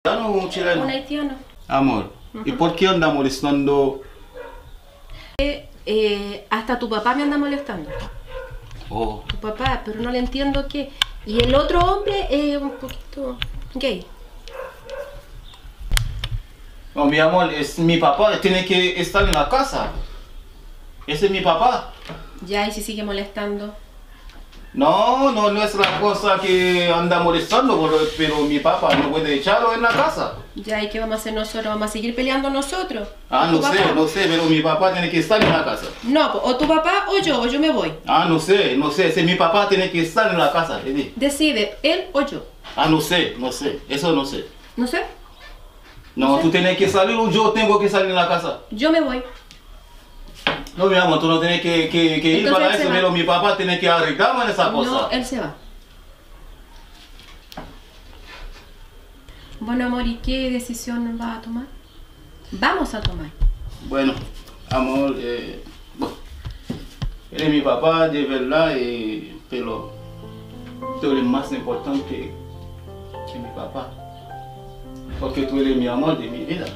¿Haitiano o un chileno? Un haitiano. Amor, ¿y por qué anda molestando? Hasta tu papá me anda molestando. Oh, Tu papá, pero no le entiendo qué. Y el otro hombre es un poquito gay. no, mi amor, es mi papá, tiene que estar en la casa. Ese es mi papá. Ya, y si sigue molestando. No es la cosa que anda molestando, pero mi papá no puede echarlo en la casa. Ya, ¿y qué vamos a hacer nosotros? ¿Vamos a seguir peleando nosotros? Ah, ¿Tu papá? no sé, pero mi papá tiene que estar en la casa. No, o tu papá o yo me voy. Ah, no sé, si mi papá tiene que estar en la casa, Eddie. Decide, él o yo. Ah, no sé, eso no sé. No sé, No, tú tienes que salir o yo tengo que salir en la casa. yo me voy. No, mi amor, tú no tienes que ir Entonces para él se eso, va. pero mi papá tiene que arreglarme en esa cosa. No, él se va. Bueno, amor, ¿y qué decisión vas a tomar? Vamos a tomar. Bueno, amor, bueno, eres mi papá de verdad, pero tú eres más importante que mi papá. Porque tú eres mi amor de mi vida.